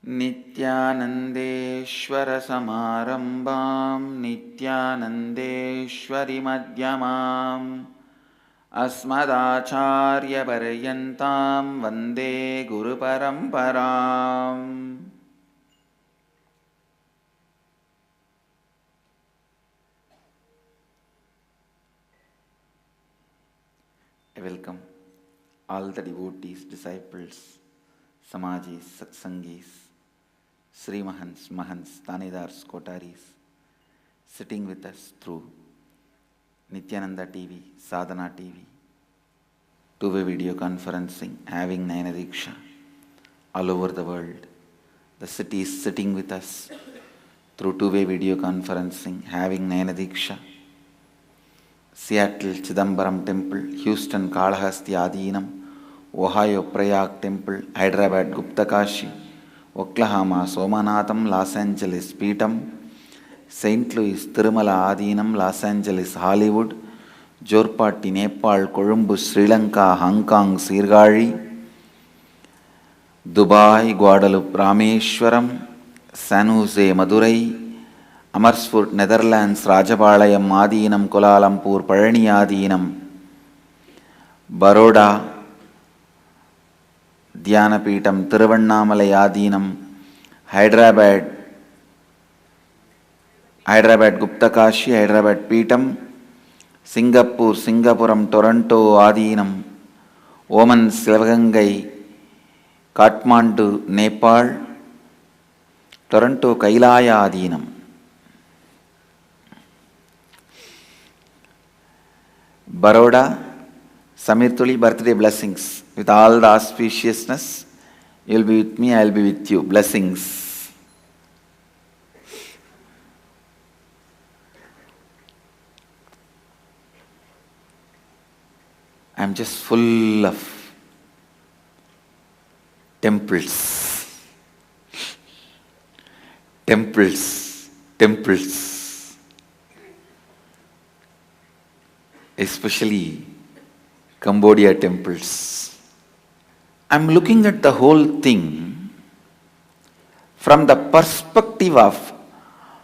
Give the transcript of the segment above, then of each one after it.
नित्यानन्देश्वरसमारम्भां नित्यानन्देश्वरिमध्यमाम् अस्मदाचार्यपर्यन्तां वन्दे गुरुपरम्पराम्. I welcome all the devotees, disciples, Samajis, Satsangis, Sri Mahants, Mahants, Tanidars, Kotaris, sitting with us through Nithyananda TV, Sadhana TV, two-way video conferencing, having Nayana Diksha all over the world. The city is sitting with us through two-way video conferencing, having Nayana Diksha. Seattle Chidambaram Temple, Houston Kalahasti Adinam, Ohio Prayag Temple, Hyderabad Gupta Kashi, Oklahoma Somanatham, Los Angeles Peetam, St. Louis Tirumala Adinam, Los Angeles Hollywood, Jorpati Nepal, Colombo Sri Lanka, Hong Kong Sirgari, Dubai Guadalupe Rameshwaram, San Jose Madurai, Amersfoort Netherlands Rajapalayam Adinam, Kuala Lumpur Palani Adinam, Baroda Dhyanapeetam, Tiruvannamalai Adinam, Hyderabad Gupta Kashi, Hyderabad Peetam, Singapore, Singapuram, Toronto Adinam, Oman Sivagangai, Kathmandu, Nepal, Toronto Kailaya Adinam. Baroda, Samir Tuli, birthday blessings. With all the auspiciousness, you will be with me, I will be with you. Blessings. I am just full of temples. Temples. Especially Cambodia temples. I am looking at the whole thing from the perspective of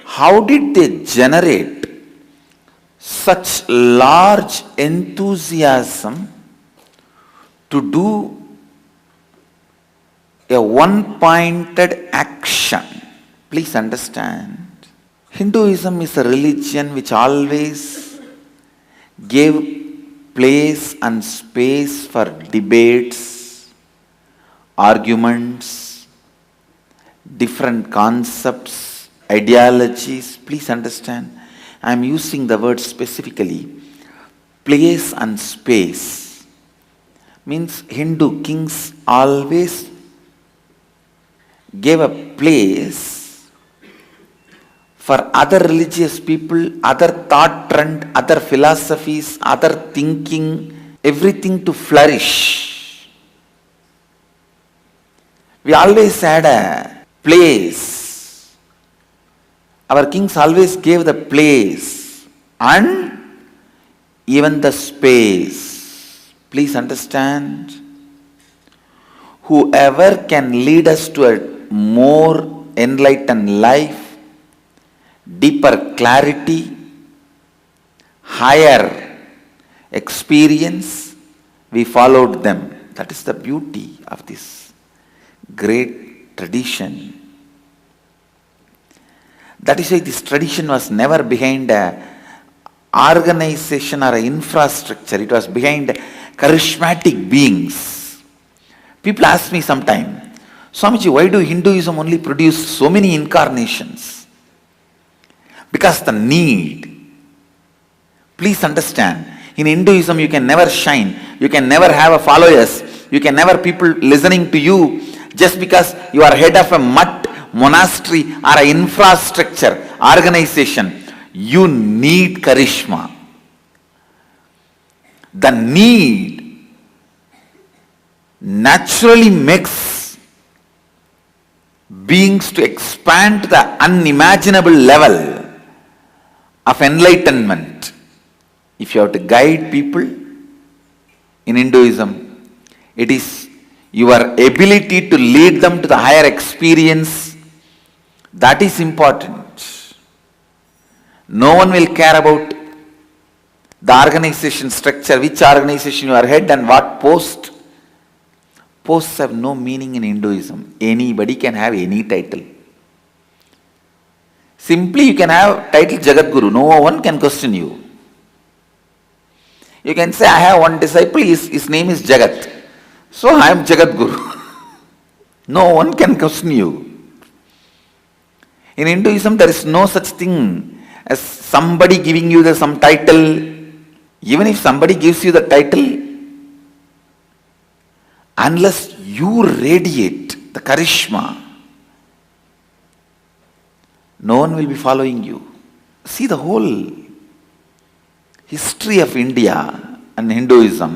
how did they generate such large enthusiasm to do a one-pointed action. Please understand, Hinduism is a religion which always gave place and space for debates, arguments, different concepts, ideologies. Please understand, I am using the word specifically. Place and space means Hindu kings always gave a place for other religious people, other thought trend, other philosophies, other thinking, everything to flourish. We always had a place. Our kings always gave the place and even the space. Please understand, whoever can lead us to a more enlightened life, deeper clarity, higher experience, we followed them. That is the beauty of this great tradition. That is why this tradition was never behind an organization or an infrastructure. It was behind charismatic beings. People ask me sometimes, Swamiji, why do Hinduism only produce so many incarnations? Because the need. Please understand, in Hinduism you can never shine, you can never have a followers, you can never people listening to you just because you are head of a monastery or an infrastructure organization. You need charisma. The need naturally makes beings to expand to the unimaginable level of enlightenment. If you have to guide people in Hinduism, it is your ability to lead them to the higher experience, that is important. No one will care about the organization structure, which organization you are head and what post. Posts have no meaning in Hinduism. Anybody can have any title. Simply you can have title Jagat Guru. No one can question you. You can say, I have one disciple, his name is Jagat. So I am Jagat Guru. No one can question you. In Hinduism, there is no such thing as somebody giving you some title. Even if somebody gives you the title, unless you radiate the charisma, no one will be following you. See the whole history of India and Hinduism.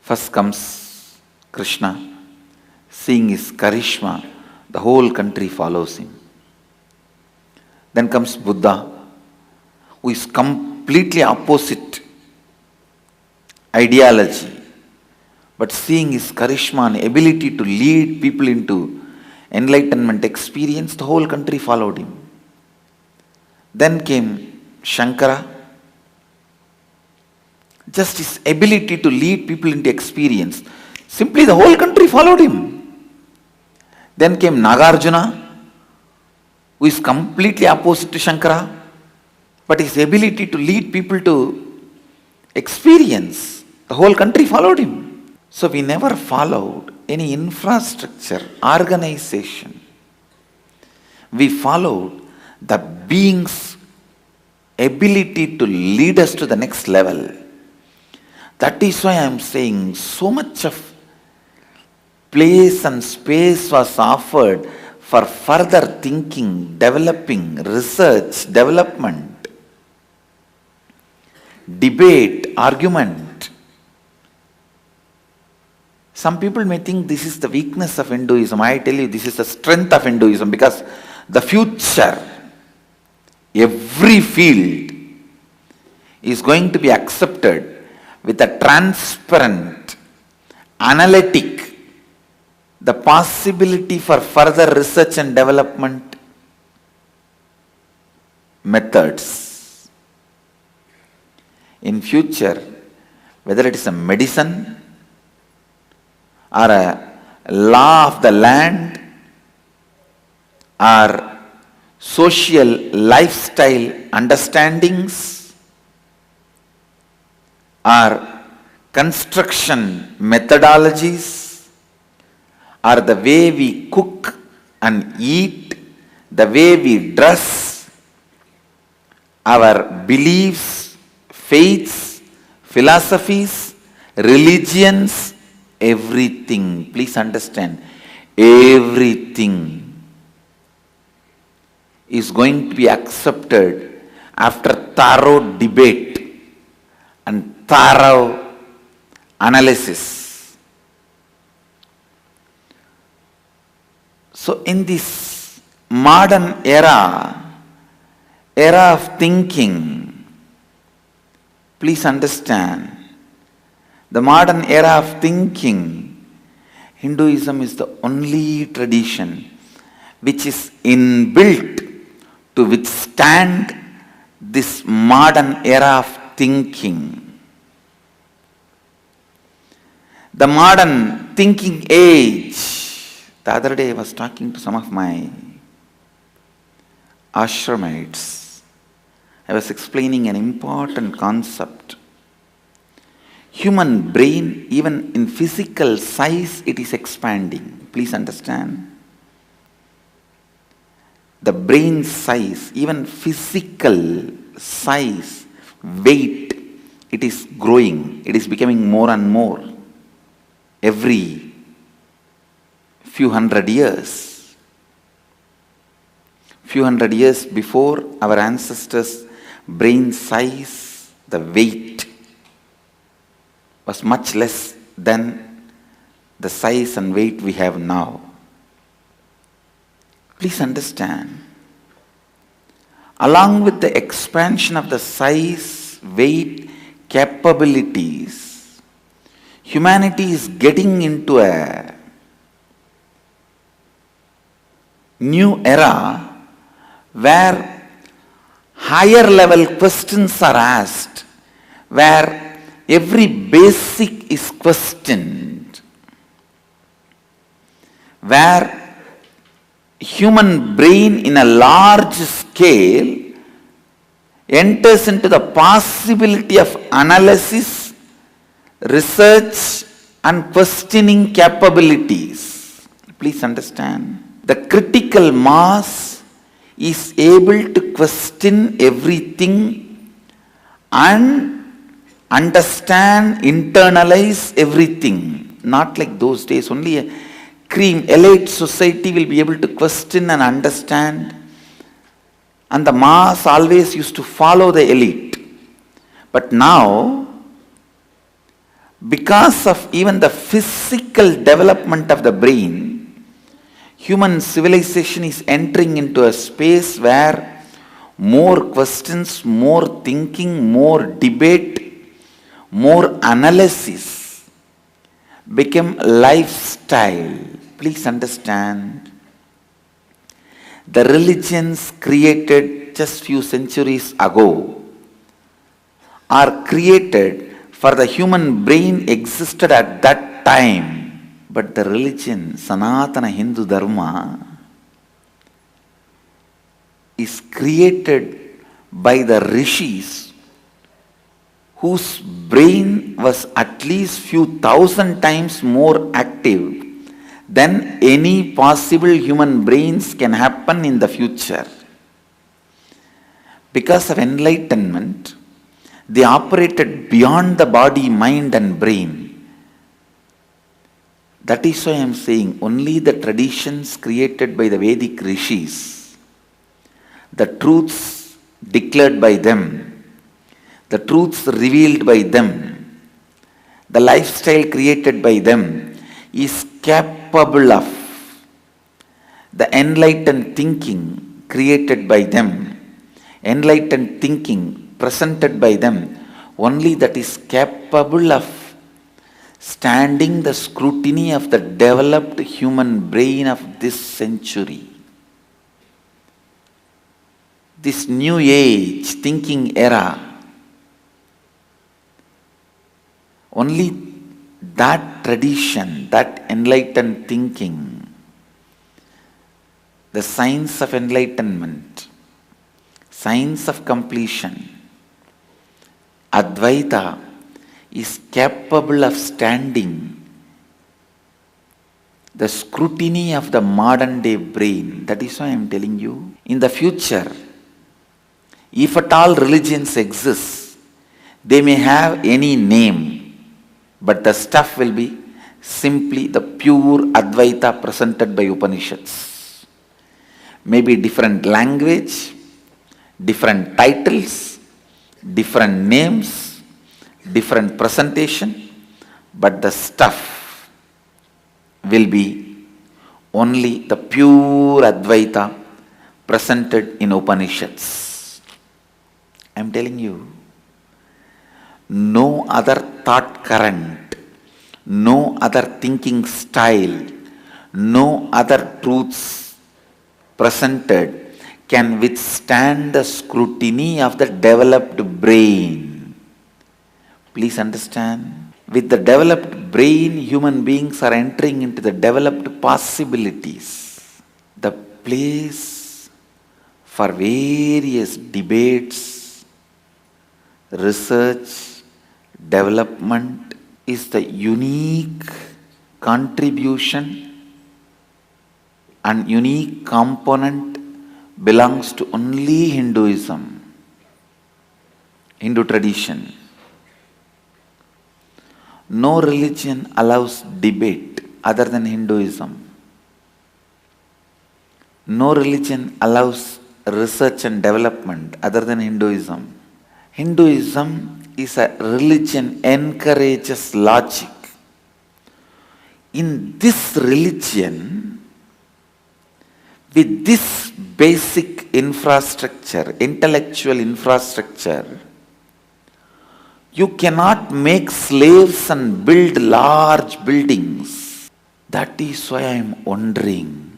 First comes Krishna. Seeing his charisma, the whole country follows him. Then comes Buddha, who is completely opposite ideology. But seeing his charisma and ability to lead people into enlightenment experience, the whole country followed him. Then came Shankara. Just his ability to lead people into experience. Simply the whole country followed him. Then came Nagarjuna, who is completely opposite to Shankara. But his ability to lead people to experience, the whole country followed him. So we never followed any infrastructure, organization. We followed the being's ability to lead us to the next level. That is why I am saying so much of place and space was offered for further thinking, developing, research, development, debate, argument. Some people may think this is the weakness of Hinduism. I tell you, this is the strength of Hinduism, because the future, every field is going to be accepted with a transparent, analytic, the possibility for further research and development methods. In future, whether it is a medicine or a law of the land or social lifestyle understandings or construction methodologies or the way we cook and eat, the way we dress, our beliefs, faiths, philosophies, religions, everything, please understand, everything is going to be accepted after thorough debate and thorough analysis. So in this modern era of thinking, please understand, the modern era of thinking, Hinduism is the only tradition which is inbuilt to withstand this modern era of thinking. The modern thinking age. The other day I was talking to some of my ashramites. I was explaining an important concept. Human brain, even in physical size, it is expanding. Please understand. The brain size, even physical size, weight, it is growing. It is becoming more and more every few hundred years. Few hundred years before, our ancestors' brain size, the weight was much less than the size and weight we have now. Please understand, along with the expansion of the size, weight, capabilities, humanity is getting into a new era where higher level questions are asked, where every basic is questioned, where human brain in a large scale enters into the possibility of analysis, research and questioning capabilities. Please understand. The critical mass is able to question everything and understand, internalize everything. Not like those days. Only a elite society will be able to question and understand. And the mass always used to follow the elite. But now, because of even the physical development of the brain, human civilization is entering into a space where more questions, more thinking, more debate, more analysis become lifestyle. Please understand. The religions created just few centuries ago are created for the human brain existed at that time. But the religion, Sanatana Hindu Dharma, is created by the rishis whose brain was at least few thousand times more active then any possible human brains can happen in the future. Because of enlightenment, they operated beyond the body, mind and brain. That is why I am saying only the traditions created by the Vedic rishis, the truths declared by them, the truths revealed by them, the lifestyle created by them is capable of the enlightened thinking created by them, enlightened thinking presented by them, only that is capable of standing the scrutiny of the developed human brain of this century. This new age thinking era, only that tradition, that enlightened thinking, the science of enlightenment, science of completion, Advaitha is capable of standing the scrutiny of the modern day brain. That is why I am telling you, in the future, if at all religions exist, they may have any name, but the stuff will be simply the pure Advaita presented by Upanishads. Maybe different language, different titles, different names, different presentation, but the stuff will be only the pure Advaita presented in Upanishads. I am telling you, no other thought current, no other thinking style, no other truths presented can withstand the scrutiny of the developed brain. Please understand. With the developed brain, human beings are entering into the developed possibilities. The place for various debates, research, development is the unique contribution and unique component belongs to only Hinduism, Hindu tradition. No religion allows debate other than Hinduism. No religion allows research and development other than Hinduism. Hinduism is a religion encourages logic. In this religion, with this basic infrastructure, intellectual infrastructure, you cannot make slaves and build large buildings. That is why I am wondering,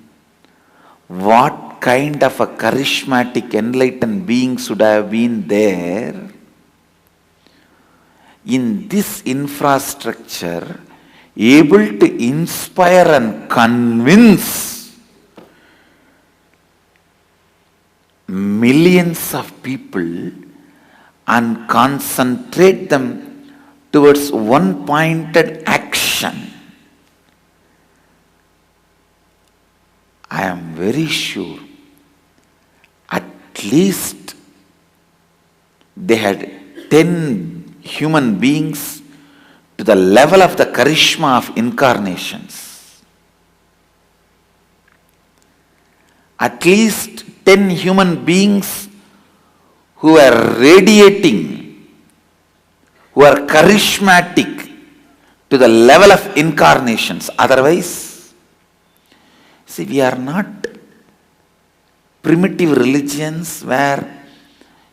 what kind of a charismatic enlightened being should have been there in this infrastructure, able to inspire and convince millions of people and concentrate them towards one pointed action. I am very sure at least they had 10 human beings to the level of the charisma of incarnations. At least 10 human beings who are radiating, who are charismatic to the level of incarnations. Otherwise, see, we are not primitive religions where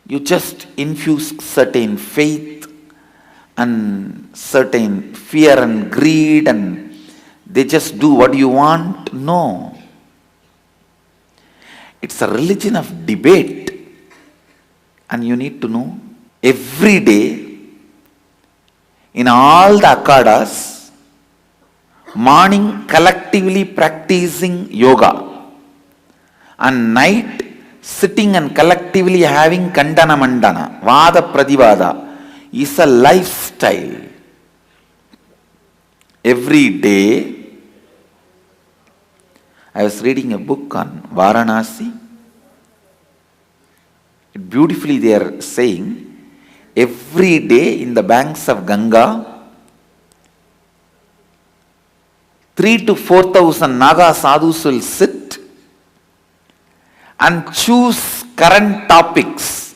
you just infuse certain faith and certain fear and greed and they just do what you want. No. It's a religion of debate. And you need to know, every day, in all the akhadas, morning collectively practicing yoga, and night sitting and collectively having kandana mandana, vada pradivada, is a lifestyle. Every day, I was reading a book on Varanasi. Beautifully they are saying, every day in the banks of Ganga, 3,000 to 4,000 Naga sadhus will sit and choose current topics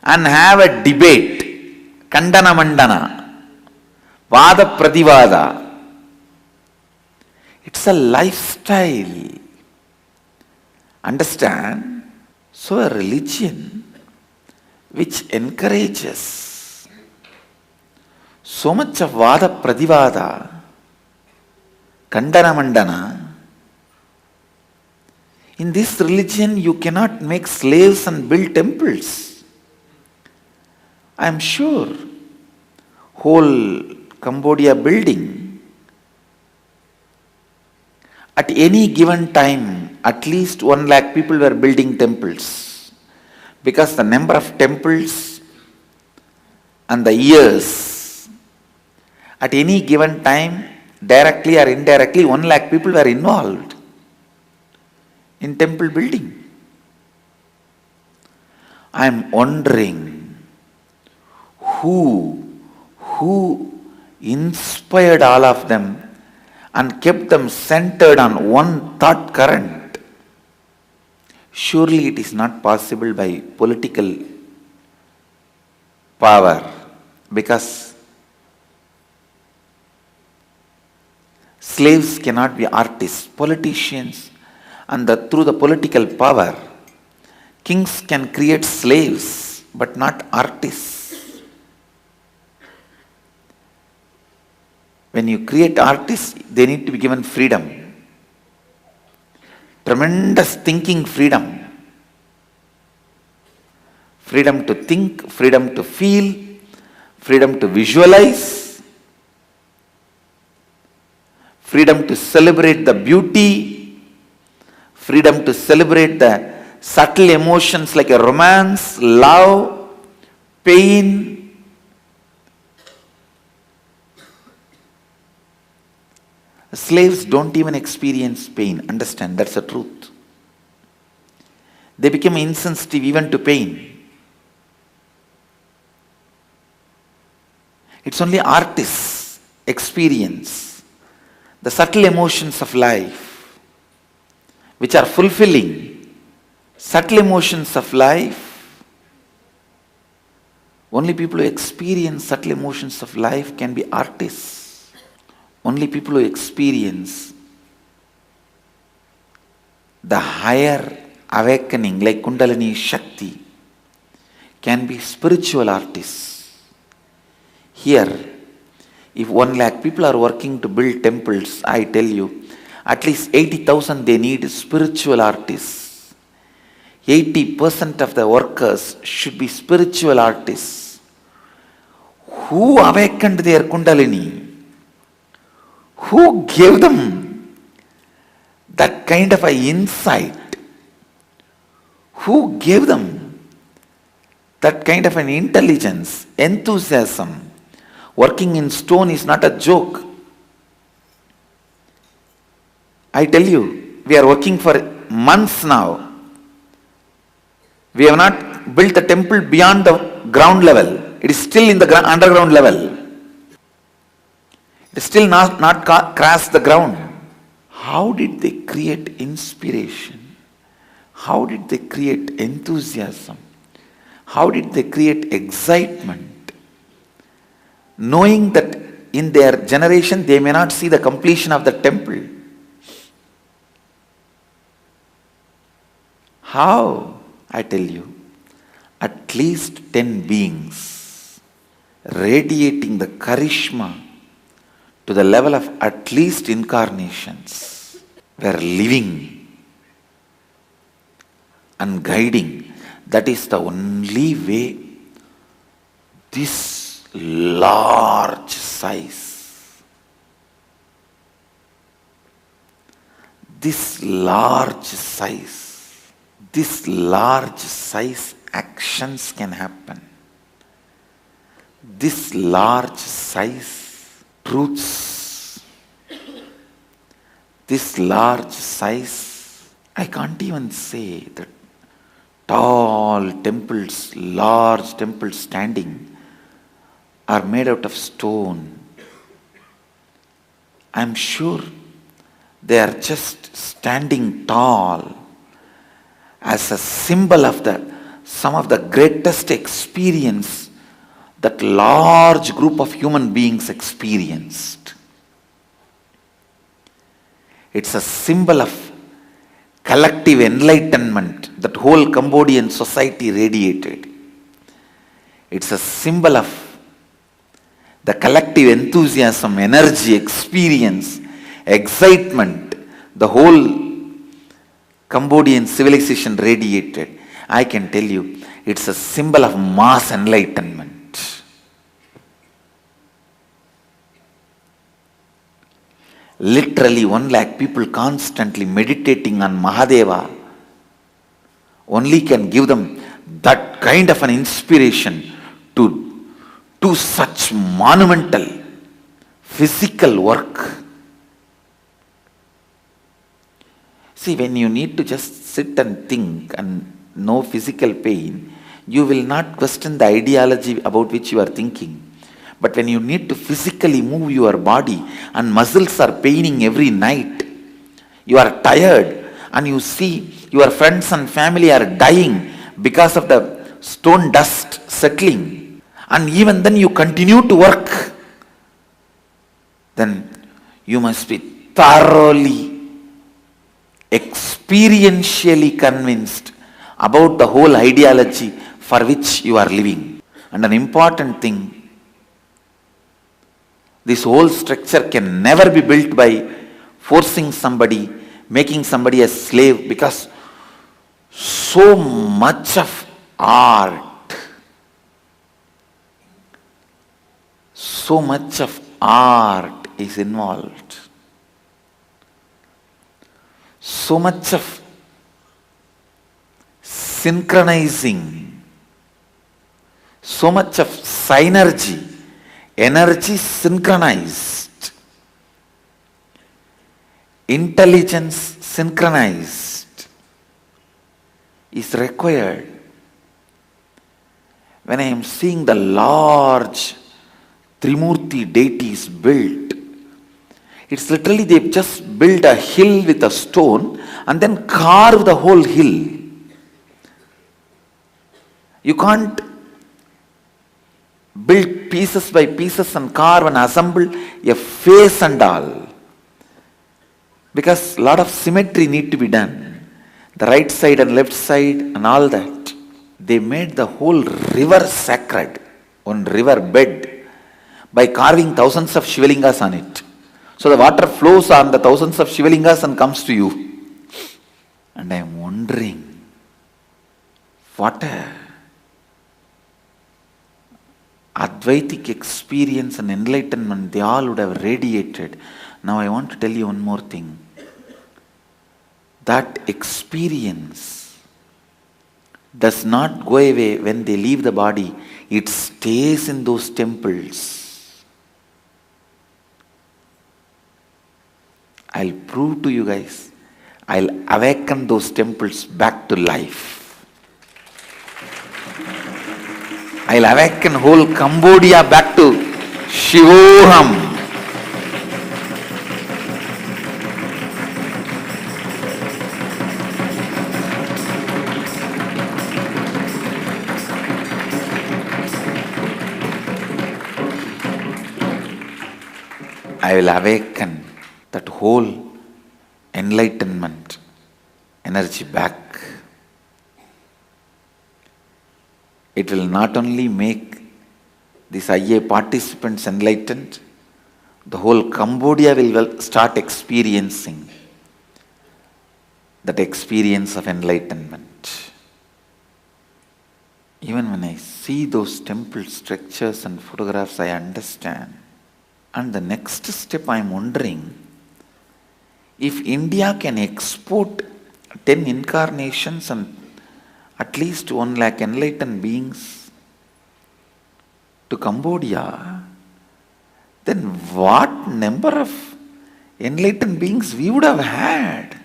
and have a debate, Kandana Mandana, Vada Pradivada. It's a lifestyle. Understand? So a religion which encourages so much of Vada Pradivada, Kandana Mandana, in this religion you cannot make slaves and build temples. I am sure whole Cambodia building, at any given time, at least 1 lakh people were building temples. Because the number of temples and the years, at any given time, directly or indirectly, 1 lakh people were involved in temple building. I am wondering who inspired all of them and kept them centered on one thought current. Surely it is not possible by political power, because slaves cannot be artists, politicians, and through the political power, kings can create slaves but not artists. When you create artists, they need to be given freedom. Tremendous thinking freedom. Freedom to think, freedom to feel, freedom to visualize, freedom to celebrate the beauty, freedom to celebrate the subtle emotions like a romance, love, pain. Slaves don't even experience pain. Understand, that's the truth. They become insensitive even to pain. It's only artists experience the subtle emotions of life, which are fulfilling. Subtle emotions of life, only people who experience subtle emotions of life can be artists. Only people who experience the higher awakening like Kundalini Shakti can be spiritual artists. Here, if 1 lakh people are working to build temples, I tell you, At least 80,000 they need spiritual artists. 80% of the workers should be spiritual artists. Who awakened their Kundalini? Who gave them that kind of an insight? Who gave them that kind of an intelligence, enthusiasm? Working in stone is not a joke. I tell you, we are working for months now. We have not built the temple beyond the ground level. It is still in the underground level. It is still not crossed the ground. How did they create inspiration? How did they create enthusiasm? How did they create excitement? Knowing that in their generation they may not see the completion of the temple. How? I tell you, at least 10 beings radiating the charisma to the level of at least incarnations were living and guiding. That is the only way this large size, this large size actions can happen. This large size truths, this large size, I can't even say that tall temples, large temples standing are made out of stone. I'm sure they are just standing tall as a symbol of some of the greatest experience that large group of human beings experienced. It's a symbol of collective enlightenment that whole Cambodian society radiated. It's a symbol of the collective enthusiasm, energy, experience, excitement, the whole Cambodian civilization radiated. I can tell you, it's a symbol of mass enlightenment. Literally 1 lakh people constantly meditating on Mahadeva only can give them that kind of an inspiration to do such monumental physical work. See, when you need to just sit and think and no physical pain, you will not question the ideology about which you are thinking. But when you need to physically move your body and muscles are paining every night, you are tired and you see your friends and family are dying because of the stone dust settling, and even then you continue to work, then you must be thoroughly, experientially convinced about the whole ideology for which you are living. And an important thing, this whole structure can never be built by forcing somebody, making somebody a slave, because so much of art, is involved. So much of synchronizing, so much of synergy, energy synchronized, intelligence synchronized is required. When I am seeing the large Trimurti deities built, it's literally they've just built a hill with a stone and then carved the whole hill. You can't build pieces by pieces and carve and assemble a face and all, because a lot of symmetry need to be done. The right side and left side and all that. They made the whole river sacred, one river bed, by carving thousands of Shivalingas on it. So the water flows on the thousands of Shivalingas and comes to you. And I am wondering, what a Advaitic experience and enlightenment they all would have radiated. Now I want to tell you one more thing. That experience does not go away when they leave the body. It stays in those temples. I'll prove to you guys. I'll awaken those temples back to life. I'll awaken whole Cambodia back to Shivoham. I will awaken that whole enlightenment energy back. It will not only make these IA participants enlightened, the whole Cambodia will start experiencing that experience of enlightenment. Even when I see those temple structures and photographs, I understand. And the next step, I am wondering, if India can export 10 incarnations and at least 1 lakh enlightened beings to Cambodia, then what number of enlightened beings we would have had?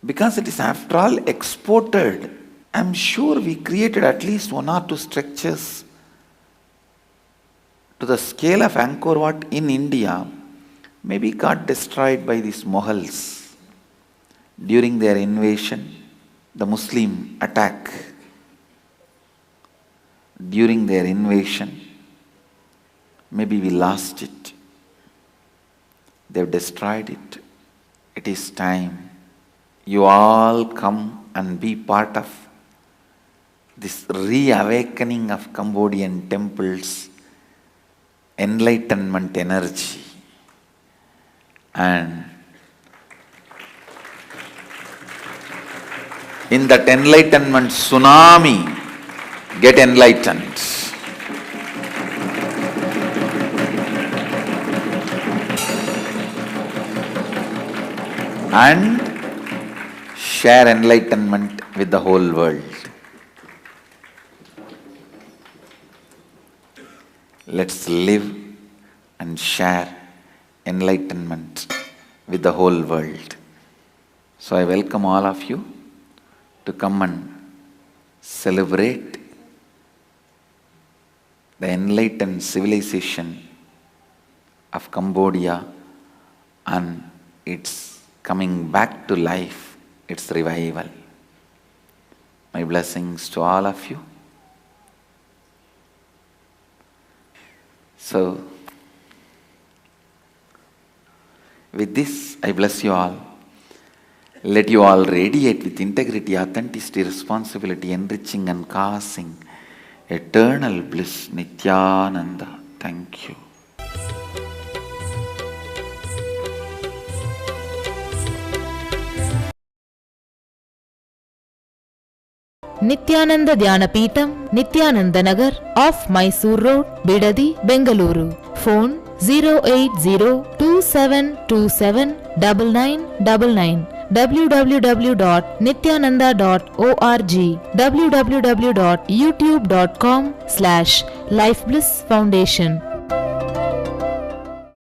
Because it is after all exported. I am sure we created at least 1 or 2 structures to the scale of Angkor Wat in India, maybe got destroyed by these Mughals during their invasion, the Muslim attack. During their invasion, maybe we lost it. They've destroyed it. It is time you all come and be part of this reawakening of Cambodian temples, enlightenment energy. And in that enlightenment tsunami, get enlightened. And share enlightenment with the whole world. Let's live and share enlightenment with the whole world. So I welcome all of you to come and celebrate the enlightened civilization of Cambodia and its coming back to life, its revival. My blessings to all of you. So, with this, I bless you all. Let you all radiate with integrity, authenticity, responsibility, enriching and causing eternal bliss, Nithyananda. Thank you. Nithyananda Dhyanapitham, Nithyananda Nagar, off Mysore Road, Bidadi, Bengaluru. Phone 08027279999. www.nithyananda.org. www.youtube.com/Life Bliss Foundation.